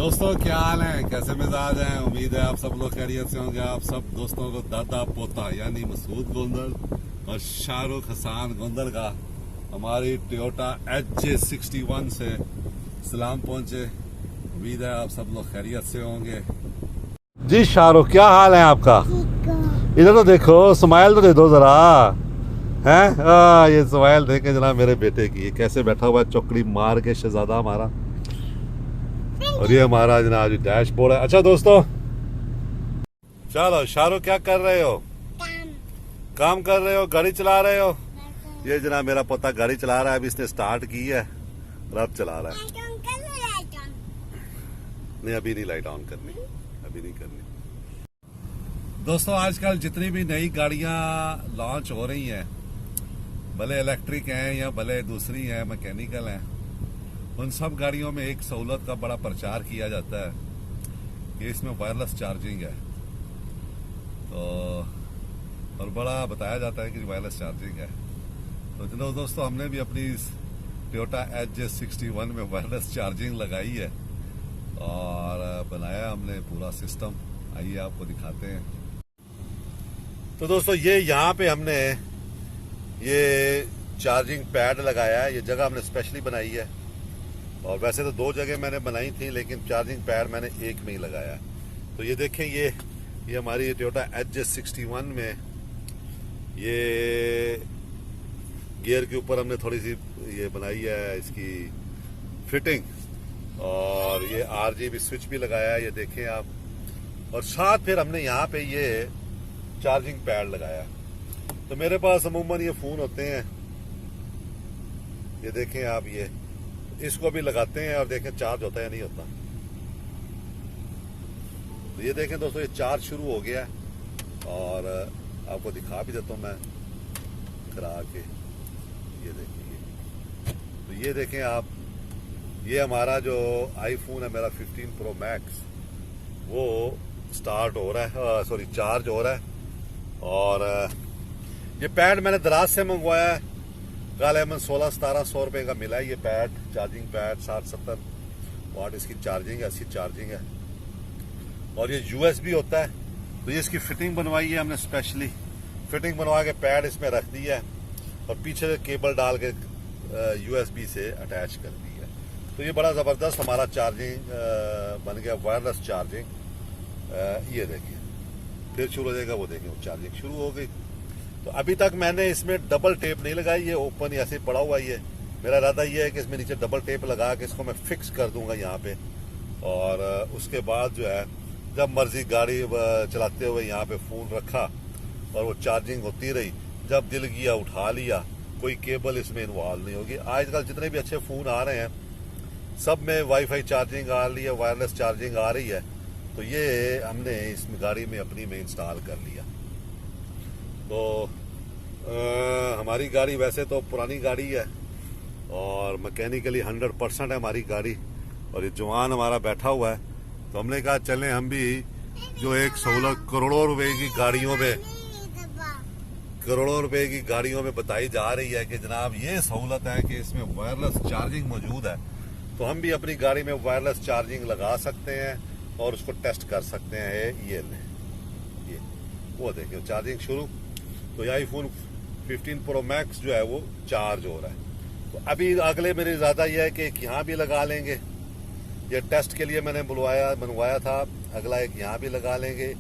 दोस्तों क्या हाल है, कैसे मिजाज हैं। उम्मीद है आप सब लोग खैरियत से होंगे। आप सब दोस्तों को दादा पोता यानी मसूद गोंदल और शाहरुख हसान गोंदल का हमारी टोयोटा HJ61 से सलाम पहुंचे। उम्मीद है आप सब लोग खैरियत से होंगे। जी शाहरुख, क्या हाल है आपका? इधर तो देखो, स्माइल तो दे दो जरा। हैं ये स्माइल देखे जनाब मेरे बेटे की, कैसे बैठा हुआ है चौकड़ी मार के शहजादा हमारा। और ये हमारा जनाब डैशबोर्ड है। अच्छा दोस्तों, चलो शाहरुख क्या कर रहे हो? काम कर रहे हो, गाड़ी चला रहे हो? ये जनाब मेरा पोता गाड़ी चला रहा है, अभी इसने स्टार्ट की है और अब चला रहा है। नहीं अभी नहीं लाइट ऑन करनी, अभी नहीं करनी। दोस्तों आजकल जितनी भी नई गाड़ियां लॉन्च हो रही हैं, भले इलेक्ट्रिक हैं या भले दूसरी हैं मैकेनिकल हैं, उन सब गाड़ियों में एक सहूलत का बड़ा प्रचार किया जाता है कि इसमें वायरलेस चार्जिंग है। तो और बड़ा बताया जाता है कि वायरलेस चार्जिंग है। तो चलो दोस्तों, हमने भी अपनी इस टोयोटा HJ61 में वायरलेस चार्जिंग लगाई है और बनाया हमने पूरा सिस्टम। आइए आपको दिखाते हैं। तो दोस्तों ये यहाँ पे हमने ये चार्जिंग पैड लगाया है। ये जगह हमने स्पेशली बनाई है, और वैसे तो 2 जगह मैंने बनाई थी, लेकिन चार्जिंग पैड मैंने एक में ही लगाया है। तो ये देखें, ये हमारी टोयोटा HJ61 में ये गियर के ऊपर हमने थोड़ी सी ये बनाई है इसकी फिटिंग, और ये RGB स्विच भी लगाया है, ये देखें आप। और साथ फिर हमने यहाँ पे ये चार्जिंग पैड लगाया। तो मेरे पास अमूमन ये फोन होते हैं, ये देखें आप, ये इसको भी लगाते हैं और देखें चार्ज होता है या नहीं होता। तो ये देखें दोस्तों, ये चार्ज शुरू हो गया है और आपको दिखा भी देता हूं मैं करा के। ये देखिए, तो ये देखें आप, ये हमारा जो आईफोन है मेरा 15 Pro Max, वो स्टार्ट हो रहा है, सॉरी चार्ज हो रहा है। और ये पैड मैंने दराज से मंगवाया है, गालिबन 1600-1700 रुपए का मिला है ये पैड, चार्जिंग पैड। 60-70 वाट इसकी चार्जिंग है, अच्छी चार्जिंग है। और ये USB होता है। तो ये इसकी फिटिंग बनवाई है हमने स्पेशली, फिटिंग बनवा के पैड इसमें रख दी है और पीछे केबल डाल के USB से अटैच कर दी है। तो ये बड़ा जबरदस्त हमारा चार्जिंग बन गया, वायरलेस चार्जिंग। ये देखिए फिर शुरू हो जाएगा, वो देखिए चार्जिंग शुरू हो गई। तो अभी तक मैंने इसमें डबल टेप नहीं लगाई, ये ओपन ऐसे पड़ा हुआ है। मेरा इरादा ये है कि इसमें नीचे डबल टेप लगा के इसको मैं फिक्स कर दूंगा यहाँ पे, और उसके बाद जो है जब मर्जी गाड़ी चलाते हुए यहाँ पे फोन रखा और वो चार्जिंग होती रही, जब दिल किया उठा लिया, कोई केबल इसमें इन्वॉल्व नहीं होगी। आजकल जितने भी अच्छे फोन आ रहे हैं सब में वाईफाई चार्जिंग आ रही है, वायरलेस चार्जिंग आ रही है। तो ये हमने इस गाड़ी में अपनी में इंस्टॉल कर लिया। तो हमारी गाड़ी वैसे तो पुरानी गाड़ी है और मैकेनिकली 100% है हमारी गाड़ी, और ये जवान हमारा बैठा हुआ है। तो हमने कहा चलें हम भी, जो एक सहूलत करोड़ों रुपए की गाड़ियों में बताई जा रही है कि जनाब ये सहूलत है कि इसमें वायरलेस चार्जिंग मौजूद है, तो हम भी अपनी गाड़ी में वायरलेस चार्जिंग लगा सकते हैं और उसको टेस्ट कर सकते हैं। ये वो देखिए चार्जिंग शुरू। तो ये आईफोन 15 Pro Max जो है वो चार्ज हो रहा है। तो अभी अगले मेरी इरादा यह है कि यहाँ भी लगा लेंगे, ये टेस्ट के लिए मैंने मंगवाया था। अगला एक यहाँ भी लगा लेंगे।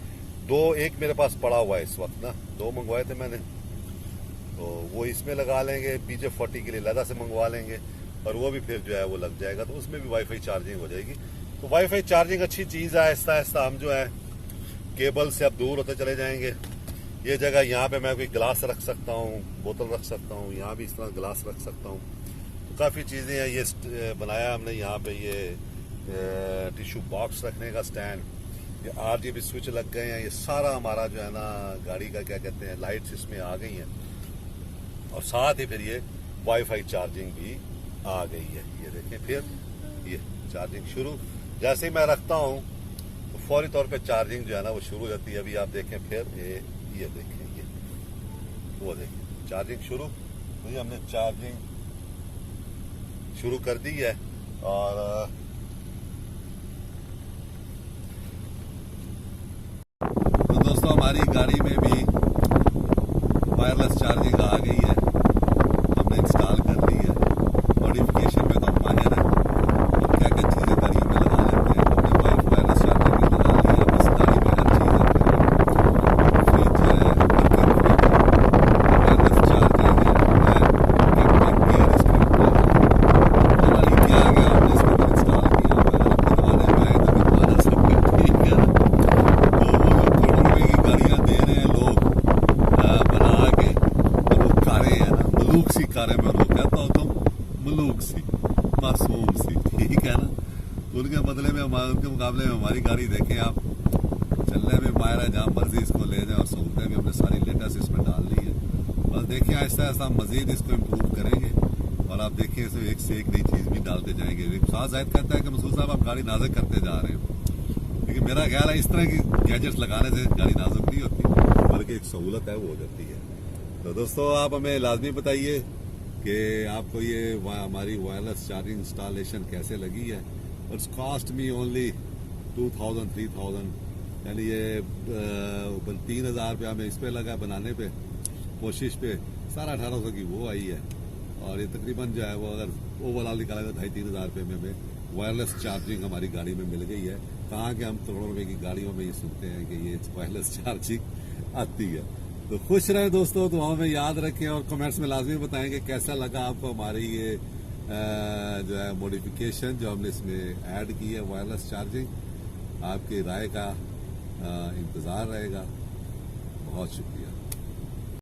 एक मेरे पास पड़ा हुआ है इस वक्त ना, 2 मंगवाए थे मैंने, तो वो इसमें लगा लेंगे। PJ40 के लिए लदा से मंगवा लेंगे और वो भी फिर जो है वो लग जाएगा, तो उसमें भी वाईफाई चार्जिंग हो जाएगी। तो वाईफाई चार्जिंग अच्छी चीज़ है। आहिस्ता आहिस्ता हम जो है केबल से अब दूर होते चले जाएंगे। ये जगह यहाँ पे मैं कोई गिलास रख सकता हूँ, बोतल रख सकता हूँ, यहाँ भी इस तरह गिलास रख सकता हूँ। तो काफ़ी चीज़ें हैं। ये बनाया हमने यहाँ पे, ये टिश्यू बॉक्स रखने का स्टैंड, ये RGB स्विच लग गए हैं। ये सारा हमारा जो है ना गाड़ी का क्या कहते हैं, लाइट्स इसमें आ गई हैं, और साथ ही फिर ये वाईफाई चार्जिंग भी आ गई है। ये देखें, फिर ये चार्जिंग शुरू, जैसे ही मैं रखता हूँ तो फौरी तौर पे चार्जिंग जो है ना वो शुरू हो जाती है। अभी आप देखें, फिर ये देखें, ये वो देखें चार्जिंग शुरू। तो ये हमने चार्जिंग शुरू कर दी है, और हमारी गाड़ी में भी वायरलेस चार्जिंग आ गई है, हमने इंस्टॉल कर ली है। मॉडिफिकेशन में तो हम माहिर हैं, क्या क्या चीज़ें गाड़ियों में लगा लेते हैं। हमने वायरलेस चार्जिंग भी लगा ली है, बस गाड़ी में हर चीज़ है, फ्रिज है, वायरलेस चार्जिंग है, गियर इसके ऊपर हमारी क्या आ गया, हमने इसके ऊपर इंस्टॉल किया। अगर हम बनवाने में आए तो बनवाना सब ठीक है। तो वो जो करोड़ों रुपए की गाड़ियाँ दे रहे हैं लोग बना के, और वो कारें हैं ना, मलूक सी कारें, मैं वो कहता हूँ तो मलूक सी, मासूम सी, ठीक है ना। उनके बदले में उनके मुकाबले में हमारी गाड़ी देखें आप, चलने में मायरा जहाँ मर्जी इसको ले जाए, और सहूलतें भी हमने सारी लेटेस्ट इसमें डाल ली है। बस देखिए आहिस्ता आहिस्ता हम मजीद इसको इम्प्रूव करेंगे, और आप देखिए इसमें एक से एक नई चीज़ भी डालते जाएंगे। साथ जाहिद कहता है कि मसूद साहब आप गाड़ी नाजुक करते जा रहे हैं, लेकिन मेरा ख्याल है इस तरह की गैजेट्स लगाने से गाड़ी नाजुक नहीं होती, बल्कि एक सहूलत है वो हो जाती है। तो दोस्तों आप हमें लाजमी बताइए कि आपको ये हमारी वायरलेस चार्जिंग इंस्टॉलेशन कैसे लगी है। और इट्स कॉस्ट मी ओनली 2000-3000, यानी ये 3000 रुपया में इस पे लगा बनाने पे, कोशिश पे 1850 की वो आई है। और ये तकरीबन जो है वो अगर ओवरऑल निकाला तो 2500-3000 रुपये में हमें वायरलेस चार्जिंग हमारी गाड़ी में मिल गई है। कहाँ के हम करोड़ों रुपए की गाड़ियों में ये सुनते हैं कि ये वायरलेस चार्जिंग आती है। तो खुश रहे दोस्तों, तो हमें याद रखें और कमेंट्स में लाजमी बताएं कि कैसा लगा आपको हमारी ये जो है मॉडिफिकेशन जो हमने इसमें ऐड की है, वायरलेस चार्जिंग। आपकी राय का इंतज़ार रहेगा। बहुत शुक्रिया।